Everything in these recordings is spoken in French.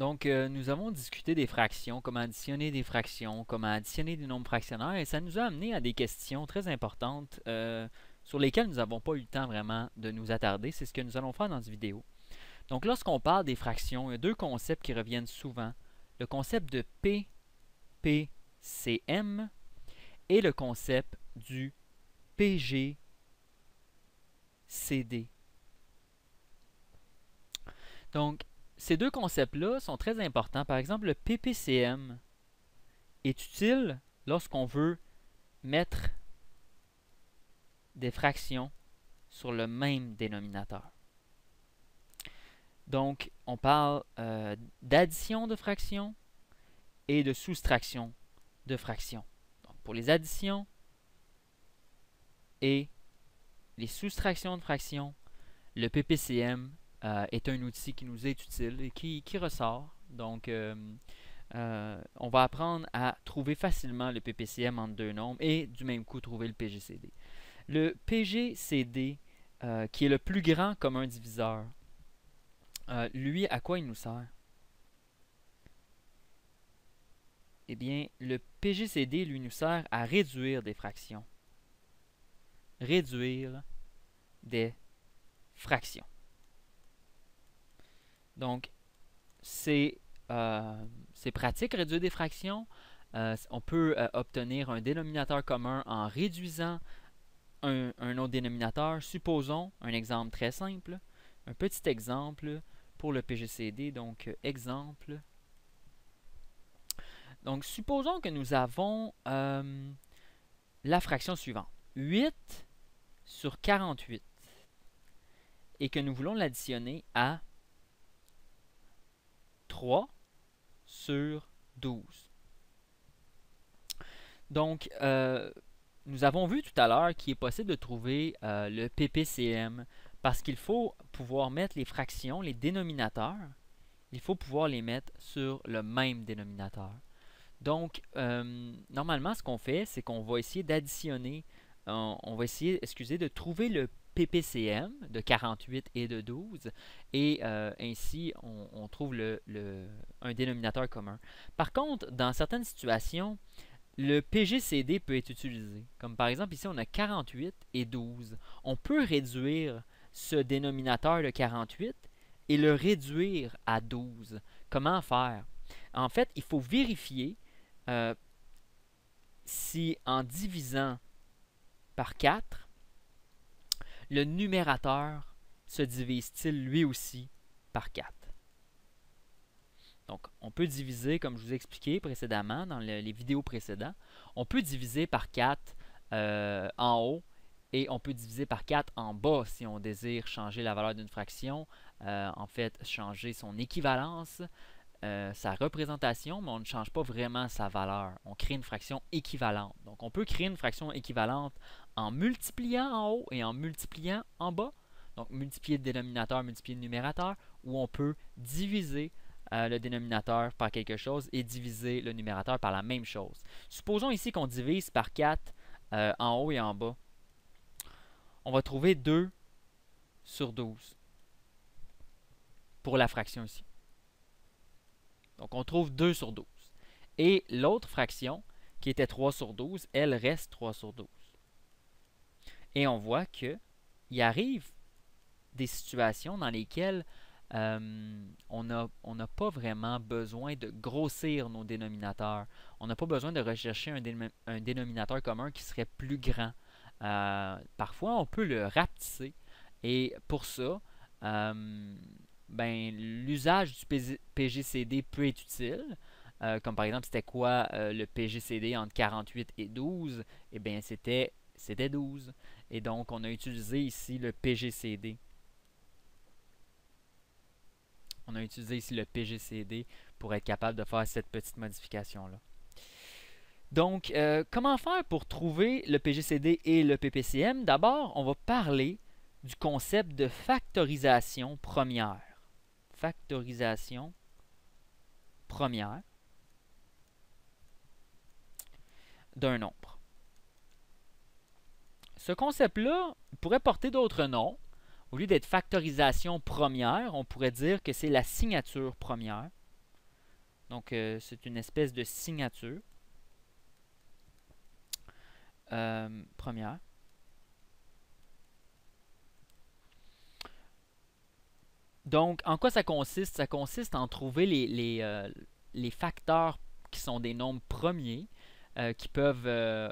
Donc, nous avons discuté des fractions, comment additionner des fractions, comment additionner des nombres fractionnaires, et ça nous a amené à des questions très importantes sur lesquelles nous n'avons pas eu le temps vraiment de nous attarder. C'est ce que nous allons faire dans cette vidéo. Donc, lorsqu'on parle des fractions, il y a deux concepts qui reviennent souvent. Le concept de PPCM et le concept du PGCD. Donc, ces deux concepts-là sont très importants. Par exemple, le PPCM est utile lorsqu'on veut mettre des fractions sur le même dénominateur. Donc, on parle d'addition de fractions et de soustraction de fractions. Donc, pour les additions et les soustractions de fractions, le PPCM est un outil qui nous est utile et qui ressort. Donc, on va apprendre à trouver facilement le PPCM entre deux nombres et du même coup trouver le PGCD. Le PGCD, qui est le plus grand commun diviseur, lui, à quoi il nous sert? Eh bien, le PGCD, lui, nous sert à réduire des fractions. Réduire des fractions. Donc, c'est pratique, réduire des fractions. On peut obtenir un dénominateur commun en réduisant un autre dénominateur. Supposons un exemple très simple, un petit exemple pour le PGCD. Donc, exemple. Donc, supposons que nous avons la fraction suivante. 8 sur 48. Et que nous voulons l'additionner à 3 sur 12. Donc, nous avons vu tout à l'heure qu'il est possible de trouver le PPCM parce qu'il faut pouvoir mettre les fractions, les dénominateurs, il faut pouvoir les mettre sur le même dénominateur. Donc, normalement, ce qu'on fait, c'est qu'on va essayer d'additionner, on va essayer, de trouver le PPCM de 48 et de 12, et ainsi, on trouve un dénominateur commun. Par contre, dans certaines situations, le PGCD peut être utilisé. Comme par exemple, ici, on a 48 et 12. On peut réduire ce dénominateur de 48 et le réduire à 12. Comment faire? En fait, il faut vérifier si en divisant par 4, le numérateur se divise-t-il lui aussi par 4. Donc, on peut diviser, comme je vous ai expliqué précédemment dans les vidéos précédentes, on peut diviser par 4 en haut et on peut diviser par 4 en bas si on désire changer la valeur d'une fraction, en fait, changer son équivalence, sa représentation, mais on ne change pas vraiment sa valeur. On crée une fraction équivalente. Donc, on peut créer une fraction équivalente en multipliant en haut et en multipliant en bas. Donc, multiplier le dénominateur, multiplier le numérateur, ou on peut diviser le dénominateur par quelque chose et diviser le numérateur par la même chose. Supposons ici qu'on divise par 4 en haut et en bas. On va trouver 2 sur 12 pour la fraction ici. Donc, on trouve 2 sur 12. Et l'autre fraction, qui était 3 sur 12, elle reste 3 sur 12. Et on voit qu'il arrive des situations dans lesquelles on n'a pas vraiment besoin de grossir nos dénominateurs. On n'a pas besoin de rechercher un dénominateur commun qui serait plus grand. Parfois, on peut le rapetisser. Et pour ça, l'usage du PGCD peut être utile. Comme par exemple, c'était quoi le PGCD entre 48 et 12? Eh bien, c'était 12. Et donc, on a utilisé ici le PGCD. On a utilisé ici le PGCD pour être capable de faire cette petite modification-là. Donc, comment faire pour trouver le PGCD et le PPCM? D'abord, on va parler du concept de factorisation première. Factorisation première d'un nombre. Ce concept-là pourrait porter d'autres noms. Au lieu d'être factorisation première, on pourrait dire que c'est la signature première. Donc, c'est une espèce de signature première. Donc, en quoi ça consiste? Ça consiste en trouver les facteurs qui sont des nombres premiers qui peuvent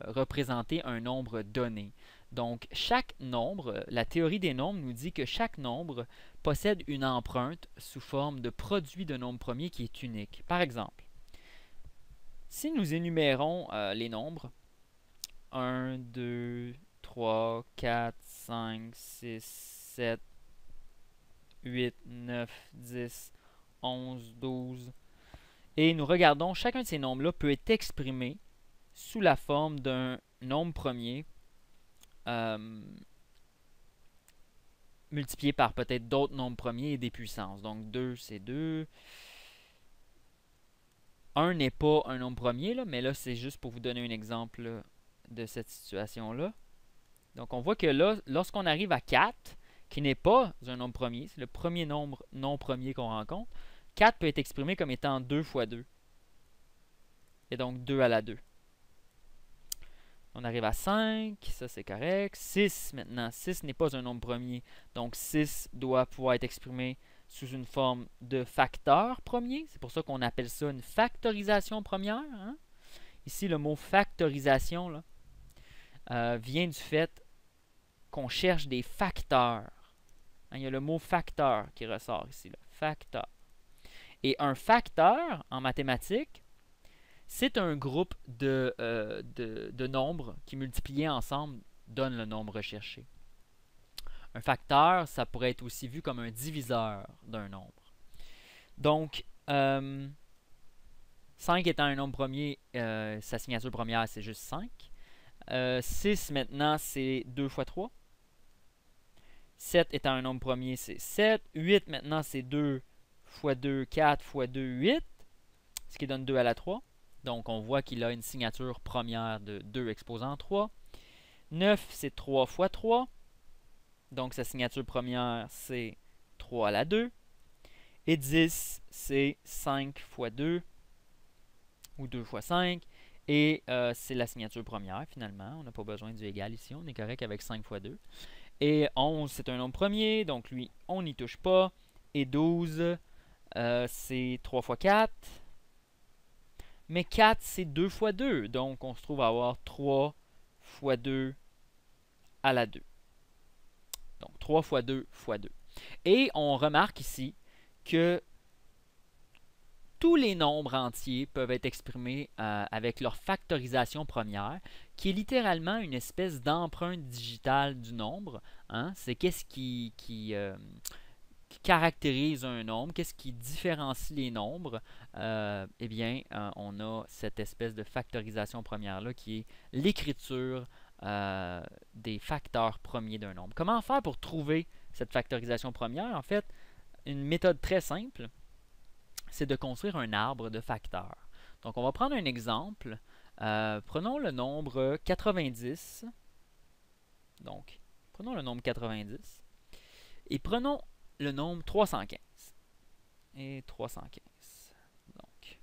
représenter un nombre donné. Donc, chaque nombre, la théorie des nombres nous dit que chaque nombre possède une empreinte sous forme de produit de nombres premiers qui est unique. Par exemple, si nous énumérons les nombres 1, 2, 3, 4, 5, 6, 7, 8, 9, 10, 11, 12. Et nous regardons, chacun de ces nombres-là peut être exprimé sous la forme d'un nombre premier multiplié par peut-être d'autres nombres premiers et des puissances. Donc 2, c'est 2. 1 n'est pas un nombre premier, là, mais là, c'est juste pour vous donner un exemple là, de cette situation-là. Donc on voit que là, lorsqu'on arrive à 4, qui n'est pas un nombre premier, c'est le premier nombre non premier qu'on rencontre, 4 peut être exprimé comme étant 2 fois 2. Et donc 2 à la 2. On arrive à 5, ça c'est correct. 6 maintenant, 6 n'est pas un nombre premier, donc 6 doit pouvoir être exprimé sous une forme de facteur premier. C'est pour ça qu'on appelle ça une factorisation première. Hein? Ici, le mot factorisation là, vient du fait qu'on cherche des facteurs. Hein, il y a le mot facteur qui ressort ici. Là. Facteur. Et un facteur, en mathématiques, c'est un groupe de nombres qui, multipliés ensemble, donnent le nombre recherché. Un facteur, ça pourrait être aussi vu comme un diviseur d'un nombre. Donc, 5 étant un nombre premier, sa signature première, c'est juste 5. 6 maintenant, c'est 2 fois 3. 7 étant un nombre premier, c'est 7. 8 maintenant, c'est 2 fois 2, 4 fois 2, 8. Ce qui donne 2 à la 3. Donc, on voit qu'il a une signature première de 2 exposant 3. 9, c'est 3 fois 3. Donc, sa signature première, c'est 3 à la 2. Et 10, c'est 5 fois 2, ou 2 fois 5. Et c'est la signature première, finalement. On n'a pas besoin du égal ici. On est correct avec 5 fois 2. Et 11, c'est un nombre premier. Donc, lui, on n'y touche pas. Et 12, c'est 3 fois 4. Mais 4, c'est 2 fois 2. Donc, on se trouve à avoir 3 fois 2 à la 2. Donc, 3 fois 2 fois 2. Et on remarque ici que tous les nombres entiers peuvent être exprimés avec leur factorisation première, qui est littéralement une espèce d'empreinte digitale du nombre. Hein? C'est qu'est-ce qui caractérise un nombre, qu'est-ce qui différencie les nombres, eh bien, on a cette espèce de factorisation première-là qui est l'écriture des facteurs premiers d'un nombre. Comment faire pour trouver cette factorisation première? En fait, une méthode très simple, c'est de construire un arbre de facteurs. Donc, on va prendre un exemple. Prenons le nombre 90. Donc, prenons le nombre 90. Et prenons le nombre 315. Et 315. Donc.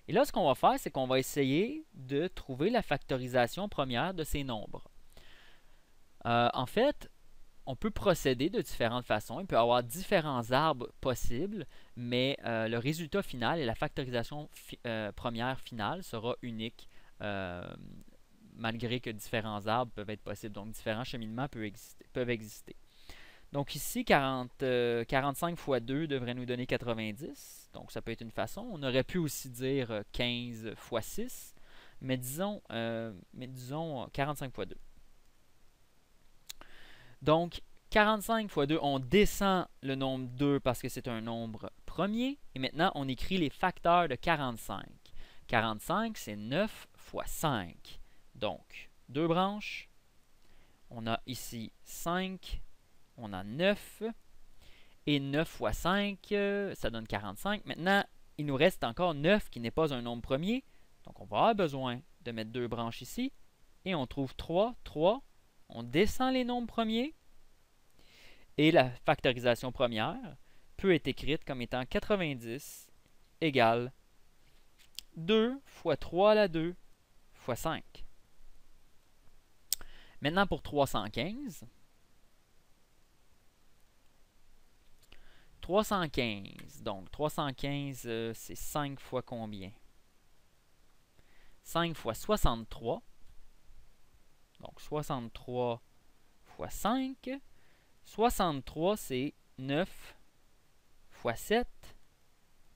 Et là, ce qu'on va faire, c'est qu'on va essayer de trouver la factorisation première de ces nombres. En fait, on peut procéder de différentes façons. Il peut y avoir différents arbres possibles, mais le résultat final et la factorisation première finale sera unique, malgré que différents arbres peuvent être possibles. Donc, différents cheminements peuvent exister. Donc ici, 45 fois 2 devrait nous donner 90. Donc ça peut être une façon. On aurait pu aussi dire 15 fois 6, mais disons 45 fois 2. Donc 45 fois 2, on descend le nombre 2 parce que c'est un nombre premier. Et maintenant, on écrit les facteurs de 45. 45, c'est 9 fois 5. Donc, 2 branches. On a ici 5. On a 9. Et 9 fois 5, ça donne 45. Maintenant, il nous reste encore 9 qui n'est pas un nombre premier. Donc, on va avoir besoin de mettre 2 branches ici. Et on trouve 3. 3. On descend les nombres premiers. Et la factorisation première peut être écrite comme étant 90 égale 2 fois 3 à la 2 fois 5. Maintenant pour 315. 315. Donc 315, c'est 5 fois combien? 5 fois 63. Donc 63 fois 5. 63, c'est 9 fois 7.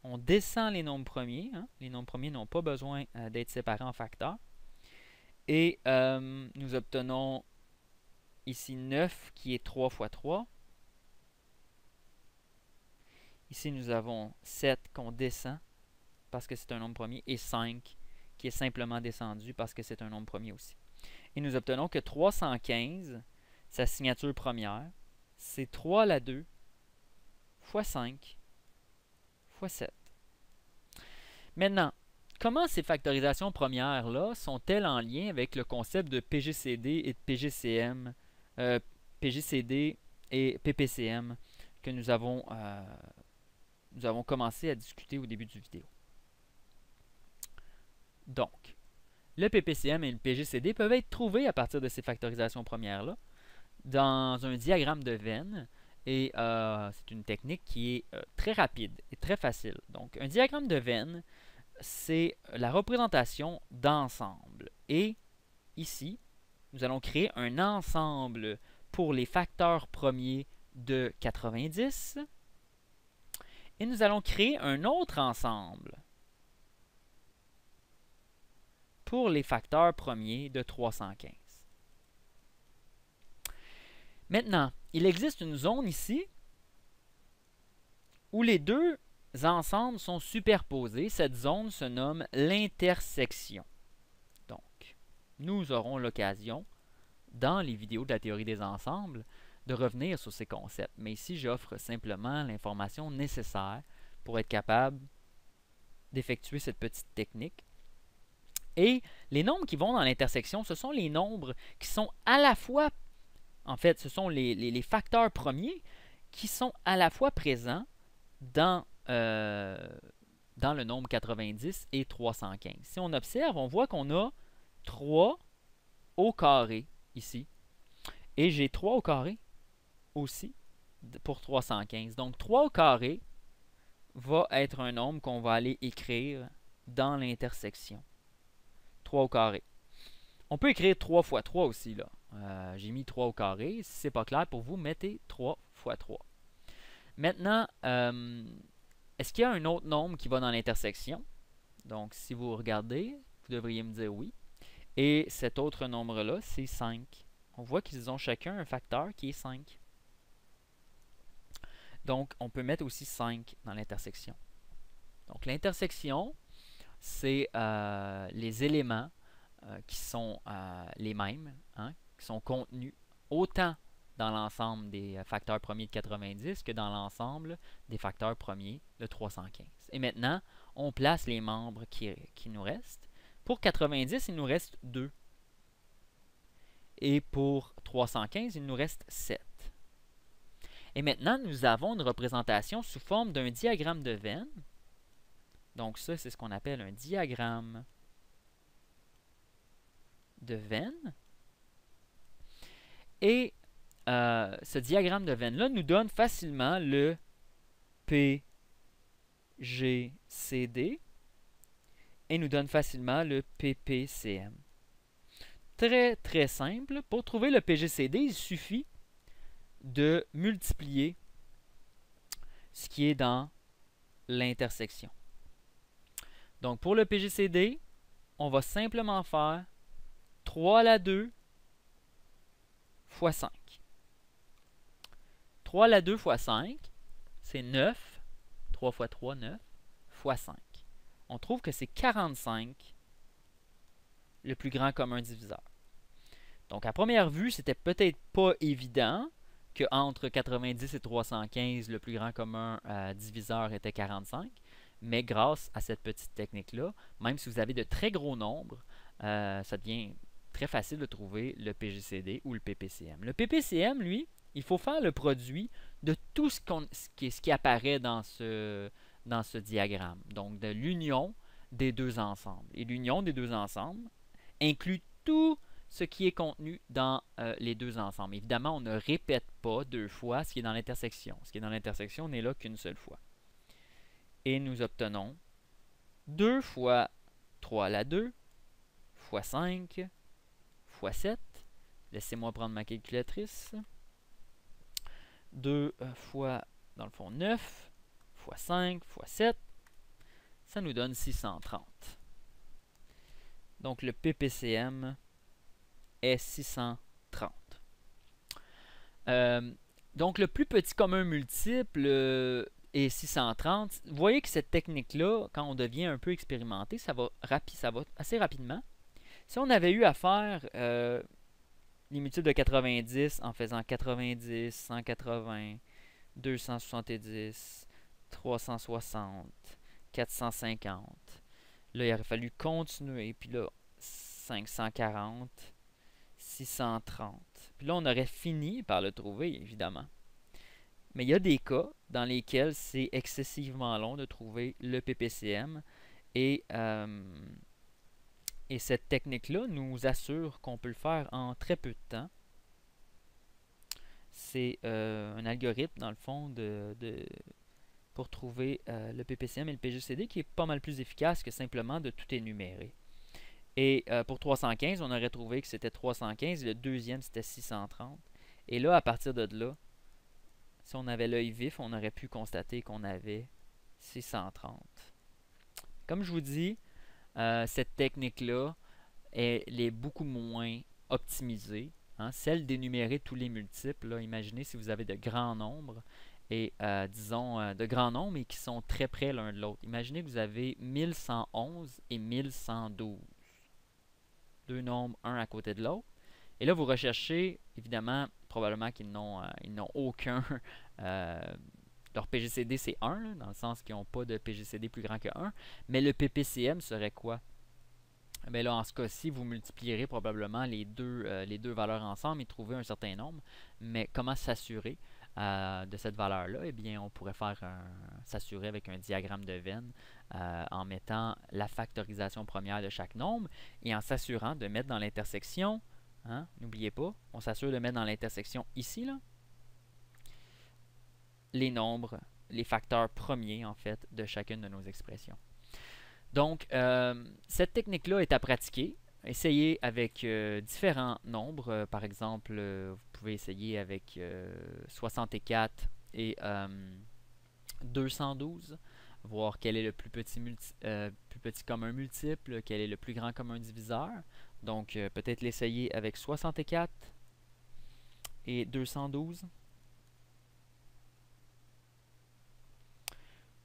On descend les nombres premiers. Hein? Les nombres premiers n'ont pas besoin d'être séparés en facteurs. Et nous obtenons ici 9 qui est 3 fois 3. Ici, nous avons 7 qu'on descend parce que c'est un nombre premier et 5 qui est simplement descendu parce que c'est un nombre premier aussi. Et nous obtenons que 315, sa signature première, c'est 3 à la 2 fois 5 fois 7. Maintenant, comment ces factorisations premières-là sont-elles en lien avec le concept de PGCD et de PGCM, PGCD et PPCM que nous avons commencé à discuter au début du vidéo? Donc, le PPCM et le PGCD peuvent être trouvés à partir de ces factorisations premières-là dans un diagramme de Venn. Et c'est une technique qui est très rapide et très facile. Donc, un diagramme de Venn, c'est la représentation d'ensemble. Et ici, nous allons créer un ensemble pour les facteurs premiers de 90. Et nous allons créer un autre ensemble pour les facteurs premiers de 315. Maintenant, il existe une zone ici où les deux ensembles sont superposés. Cette zone se nomme l'intersection. Donc, nous aurons l'occasion, dans les vidéos de la théorie des ensembles, de revenir sur ces concepts. Mais ici, j'offre simplement l'information nécessaire pour être capable d'effectuer cette petite technique. Et les nombres qui vont dans l'intersection, ce sont les nombres qui sont à la fois, en fait, ce sont les facteurs premiers qui sont à la fois présents dans le nombre 90 et 315. Si on observe, on voit qu'on a 3 au carré ici. Et j'ai 3 au carré aussi pour 315. Donc 3 au carré va être un nombre qu'on va aller écrire dans l'intersection. 3 au carré. On peut écrire 3 fois 3 aussi, là. J'ai mis 3 au carré. Si ce n'est pas clair pour vous, mettez 3 fois 3. Maintenant, est-ce qu'il y a un autre nombre qui va dans l'intersection? Donc, si vous regardez, vous devriez me dire oui. Et cet autre nombre-là, c'est 5. On voit qu'ils ont chacun un facteur qui est 5. Donc, on peut mettre aussi 5 dans l'intersection. Donc, l'intersection, c'est les éléments qui sont les mêmes, hein, qui sont contenus autant dans l'ensemble des facteurs premiers de 90 que dans l'ensemble des facteurs premiers de 315. Et maintenant, on place les membres qui nous restent. Pour 90, il nous reste 2. Et pour 315, il nous reste 7. Et maintenant, nous avons une représentation sous forme d'un diagramme de Venn. Donc ça, c'est ce qu'on appelle un diagramme de Venn. Et ce diagramme de Venn-là nous donne facilement le PGCD et nous donne facilement le PPCM. Très, très simple. Pour trouver le PGCD, il suffit de multiplier ce qui est dans l'intersection. Donc, pour le PGCD, on va simplement faire 3 à la 2 fois 5. 3 à la 2 fois 5, c'est 9. 3 fois 3, 9, fois 5. On trouve que c'est 45, le plus grand commun diviseur. Donc, à première vue, c'était peut-être pas évident que entre 90 et 315, le plus grand commun diviseur était 45. Mais grâce à cette petite technique-là, même si vous avez de très gros nombres, ça devient très facile de trouver le PGCD ou le PPCM. Le PPCM, lui, il faut faire le produit de tout ce qui apparaît dans dans ce diagramme. Donc, de l'union des deux ensembles. Et l'union des deux ensembles inclut tout ce qui est contenu dans les deux ensembles. Évidemment, on ne répète pas deux fois ce qui est dans l'intersection. Ce qui est dans l'intersection n'est là qu'une seule fois. Et nous obtenons 2 fois 3 à la 2, fois 5, fois 7. Laissez-moi prendre ma calculatrice. 2 fois, dans le fond, 9, fois 5, fois 7. Ça nous donne 630. Donc, le PPCM est 630. Donc, le plus petit commun multiple est 630. Vous voyez que cette technique-là, quand on devient un peu expérimenté, ça va assez rapidement. Si on avait eu à faire les multiples de 90 en faisant 90, 180, 270, 360, 450, là, il aurait fallu continuer, puis là, 540, 630. Puis là, on aurait fini par le trouver, évidemment. Mais il y a des cas dans lesquels c'est excessivement long de trouver le PPCM et cette technique-là nous assure qu'on peut le faire en très peu de temps. C'est un algorithme, dans le fond, pour trouver le PPCM et le PGCD qui est pas mal plus efficace que simplement de tout énumérer. Et pour 315, on aurait trouvé que c'était 315 et le deuxième c'était 630. Et là, à partir de là, si on avait l'œil vif, on aurait pu constater qu'on avait 630. Comme je vous dis, cette technique-là, elle est beaucoup moins optimisée. Hein. Celle d'énumérer tous les multiples, là, imaginez si vous avez de grands nombres, et disons de grands nombres et qui sont très près l'un de l'autre. Imaginez que vous avez 1111 et 1112. Deux nombres, un à côté de l'autre. Et là, vous recherchez, évidemment, probablement qu'ils n'ont aucun... leur PGCD, c'est 1, là, dans le sens qu'ils n'ont pas de PGCD plus grand que 1. Mais le PPCM serait quoi? Bien là, en ce cas-ci, vous multiplierez probablement les deux valeurs ensemble et trouver un certain nombre. Mais comment s'assurer de cette valeur-là? Eh bien, on pourrait s'assurer avec un diagramme de Venn en mettant la factorisation première de chaque nombre et en s'assurant de mettre dans l'intersection, hein, n'oubliez pas, on s'assure de mettre dans l'intersection ici, là, les nombres, les facteurs premiers, en fait, de chacune de nos expressions. Donc, cette technique-là est à pratiquer. Essayez avec différents nombres. Par exemple, vous pouvez essayer avec 64 et 212. Voir quel est le plus petit commun multiple, quel est le plus grand commun diviseur. Donc, peut-être l'essayer avec 64 et 212.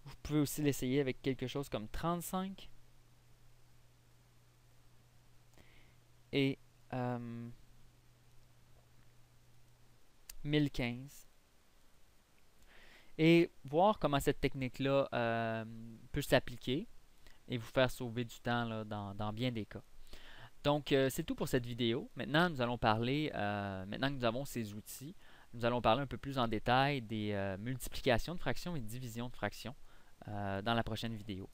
Vous pouvez aussi l'essayer avec quelque chose comme 35 et 1015. Et voir comment cette technique-là peut s'appliquer et vous faire sauver du temps là, dans bien des cas. Donc, c'est tout pour cette vidéo. Maintenant, nous allons parler, maintenant que nous avons ces outils, nous allons parler un peu plus en détail des multiplications de fractions et divisions de fractions dans la prochaine vidéo.